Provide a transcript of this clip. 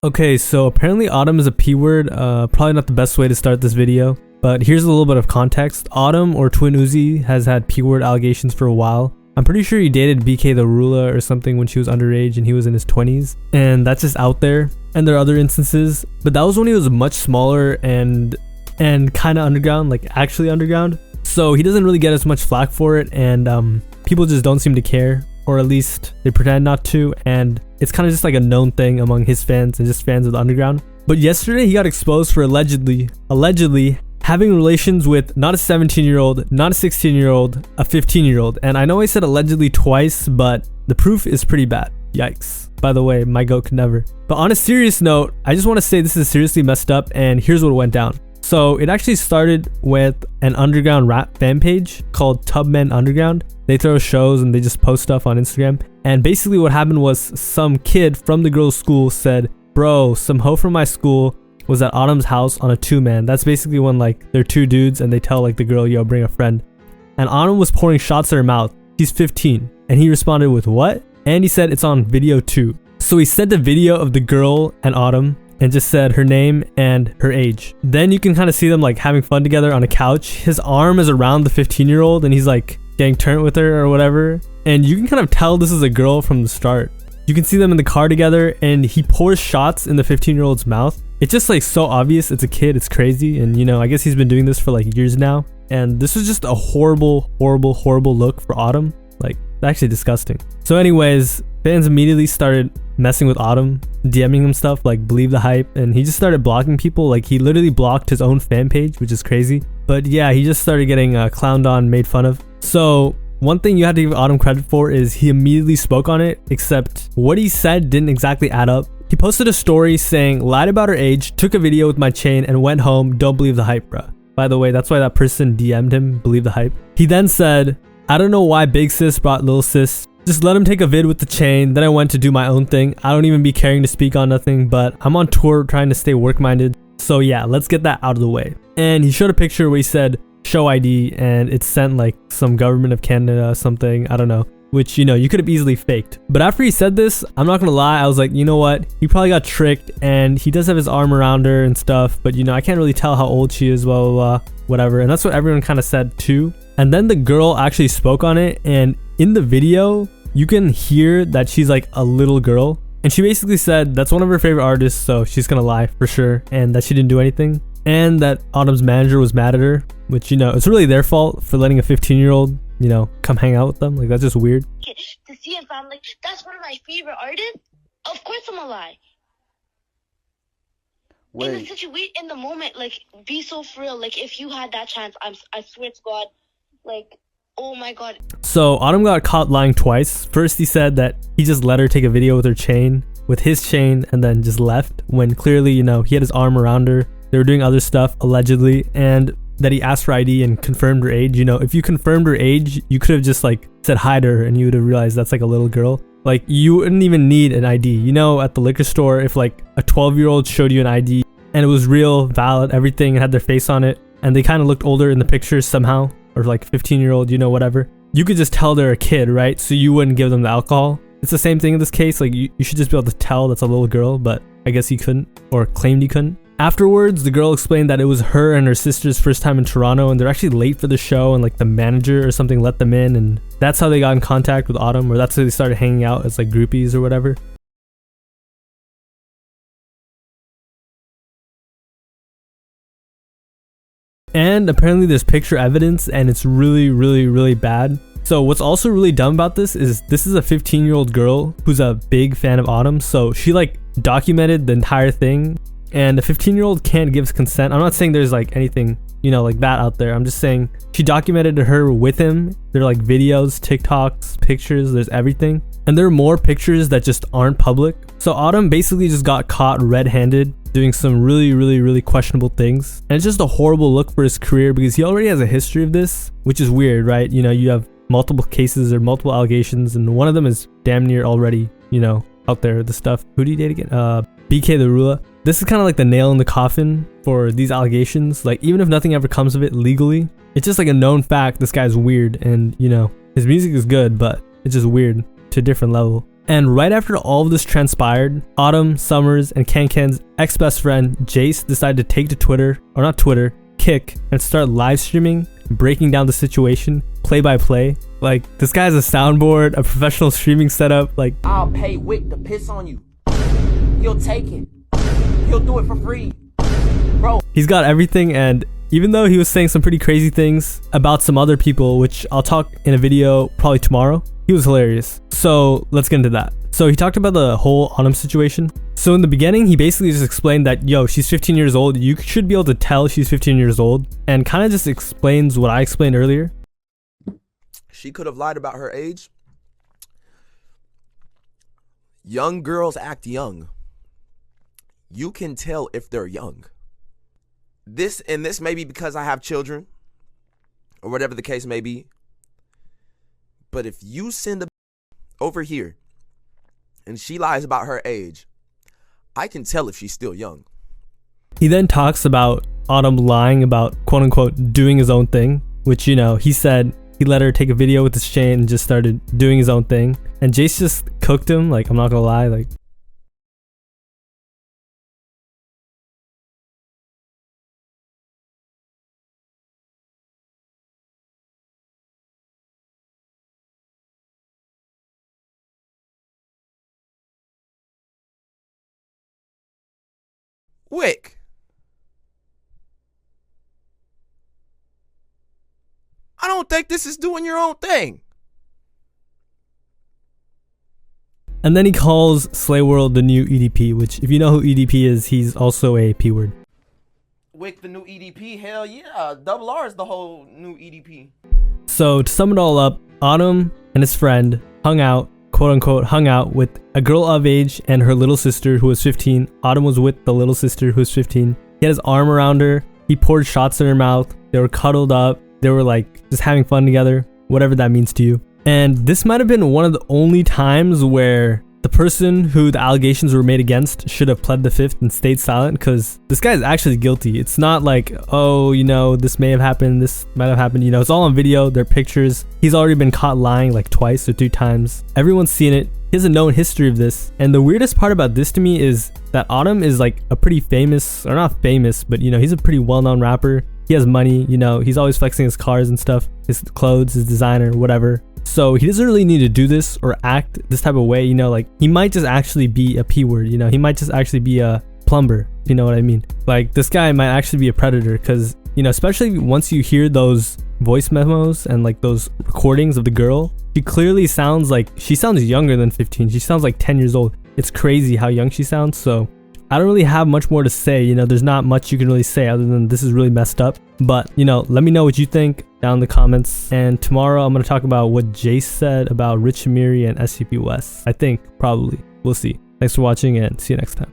Okay, so apparently Autumn is a P word. Probably not the best way to start this video, but here's a little bit of context. Autumn, or Twin Uzi, has had P word allegations for a while. I'm pretty sure he dated BK the Rula or something when she was underage and he was in his 20s, and that's just out there. And there are other instances, but that was when he was much smaller and kind of underground, like actually underground. So he doesn't really get as much flack for it, and people just don't seem to care, or at least they pretend not to, and it's kind of just like a known thing among his fans and just fans of the underground. But yesterday he got exposed for allegedly having relations with not a 17-year-old, not a 16-year-old, a 15-year-old. And I know I said allegedly twice, but the proof is pretty bad. Yikes. By the way, my goat could never. But on a serious note, I just want to say this is seriously messed up, and here's what went down. So it actually started with an underground rap fan page called Tubmen Underground. They throw shows and they just post stuff on Instagram. And basically what happened was some kid from the girl's school said, bro, some hoe from my school was at Autumn's house on a 2-man. That's basically when like they're 2 dudes and they tell like the girl, yo, bring a friend. And Autumn was pouring shots at her mouth. She's 15. And he responded with, what? And he said it's on video too. So he sent a video of the girl and Autumn and just said her name and her age. Then you can kind of see them like having fun together on a couch. His arm is around the 15-year-old and he's like getting turned with her or whatever. And you can kind of tell this is a girl from the start. You can see them in the car together and he pours shots in the 15-year-old's mouth. It's just like so obvious. It's a kid. It's crazy. And you know, I guess he's been doing this for like years now. And this was just a horrible look for Autumn. Like, actually disgusting. So anyways, fans immediately started messing with Autumn, DMing him stuff like believe the hype, and he just started blocking people. Like, he literally blocked his own fan page, which is crazy. But yeah, he just started getting clowned on, made fun of. So one thing you have to give Autumn credit for is he immediately spoke on it, except what he said didn't exactly add up. He posted a story saying, lied about her age, took a video with my chain, and went home. Don't believe the hype, bruh. By the way, that's why that person DM'd him, believe the hype. He then said, I don't know why big sis brought little sis. Just let him take a vid with the chain. Then I went to do my own thing. I don't even be caring to speak on nothing, but I'm on tour trying to stay work-minded. So yeah, let's get that out of the way. And he showed a picture where he said, show ID, and it sent like some government of Canada something, I don't know, which, you know, you could have easily faked. But after he said this, I'm not gonna lie, I was like, you know what, he probably got tricked, and he does have his arm around her and stuff, but you know, I can't really tell how old she is, blah blah blah, whatever. And that's what everyone kind of said too. And then the girl actually spoke on it, and in the video you can hear that she's like a little girl, and she basically said that's one of her favorite artists, so she's gonna lie for sure, and that she didn't do anything, and that Autumn's manager was mad at her, which, you know, it's really their fault for letting a 15-year-old, you know, come hang out with them. Like, that's just weird. To see if I'm like, that's one of my favorite artists, of course I'm gonna lie. Wait. In the situation, in the moment, like, be so for real. Like, if you had that chance, I swear to God, like, oh my God. So Autumn got caught lying twice. First, he said that he just let her take a video with her chain, with his chain, and then just left, when clearly, you know, he had his arm around her. They were doing other stuff, allegedly, and that he asked for ID and confirmed her age. You know, if you confirmed her age, you could have just like said hi to her and you would have realized that's like a little girl. Like, you wouldn't even need an ID. You know, at the liquor store, if like a 12-year-old showed you an ID and it was real, valid, everything, and had their face on it, and they kind of looked older in the pictures somehow, or like 15-year-old, you know, whatever, you could just tell they're a kid, right? So you wouldn't give them the alcohol. It's the same thing in this case. Like, you should just be able to tell that's a little girl, but I guess he couldn't, or claimed he couldn't. Afterwards, the girl explained that it was her and her sister's first time in Toronto, and they're actually late for the show, and like the manager or something let them in, and that's how they got in contact with Autumn, or that's how they started hanging out as like groupies or whatever. And apparently there's picture evidence, and it's really bad. So what's also really dumb about this is a 15-year-old girl who's a big fan of Autumn, so she like documented the entire thing. And a 15-year-old can't give consent. I'm not saying there's like anything, you know, like that out there. I'm just saying she documented her with him. There are like videos, TikToks, pictures, there's everything. And there are more pictures that just aren't public. So Autumn basically just got caught red-handed doing some really questionable things. And it's just a horrible look for his career, because he already has a history of this, which is weird, right? You know, you have multiple cases or multiple allegations, and one of them is damn near already, you know, out there, the stuff. Who did he date again? BK the Rula. This is kind of like the nail in the coffin for these allegations. Like, even if nothing ever comes of it legally, it's just like a known fact this guy's weird, and you know, his music is good, but it's just weird to a different level. And right after all of this transpired, Autumn, Summers, and Kankan's ex-best friend Jace decided to take to Twitter, or not Twitter, Kick, and start live streaming, breaking down the situation, play by play. Like, this guy has a soundboard, a professional streaming setup, like... I'll pay Wick to piss on you. He'll take it. He'll do it for free. Bro. He's got everything, and even though he was saying some pretty crazy things about some other people, which I'll talk in a video probably tomorrow, he was hilarious. So let's get into that. So he talked about the whole Autumn situation. So in the beginning, he basically just explained that, yo, she's 15 years old. You should be able to tell she's 15 years old, and kind of just explains what I explained earlier. She could have lied about her age. Young girls act young. You can tell if they're young. This may be because I have children, or whatever the case may be. But if you send a over here and she lies about her age, I can tell if she's still young. He then talks about Autumn lying about, quote unquote, doing his own thing, which, you know, he said he let her take a video with his chain and just started doing his own thing. And Jace just cooked him, like, I'm not gonna lie, like... Wick. I don't think this is doing your own thing. And then he calls Slay World the new EDP, which, if you know who EDP is, he's also a P word. Wick, the new EDP? Hell yeah. Double R is the whole new EDP. So to sum it all up, Autumn and his friend hung out, quote unquote, hung out with a girl of age and her little sister who was 15. Autumn was with the little sister who was 15. He had his arm around her. He poured shots in her mouth. They were cuddled up. They were like just having fun together, whatever that means to you. And this might have been one of the only times where the person who the allegations were made against should have pled the fifth and stayed silent, because this guy is actually guilty. It's not like, oh, you know, this may have happened, this might have happened, you know, it's all on video, there are pictures. He's already been caught lying like twice or 3 times. Everyone's seen it. He has a known history of this. And the weirdest part about this to me is that Autumn is like a pretty famous, or not famous, but you know, he's a pretty well-known rapper. He has money, you know, he's always flexing his cars and stuff, his clothes, his designer, whatever. So he doesn't really need to do this or act this type of way, you know, like he might just actually be a P word, you know, he might just actually be a plumber, you know what I mean? Like this guy might actually be a predator, because, you know, especially once you hear those voice memos and like those recordings of the girl, she clearly sounds like, she sounds younger than 15. She sounds like 10 years old. It's crazy how young she sounds. So I don't really have much more to say, you know, there's not much you can really say other than this is really messed up. But, you know, let me know what you think down in the comments. And tomorrow I'm going to talk about what Jace said about Rich Amiri and SCP West. I think, probably. We'll see. Thanks for watching and see you next time.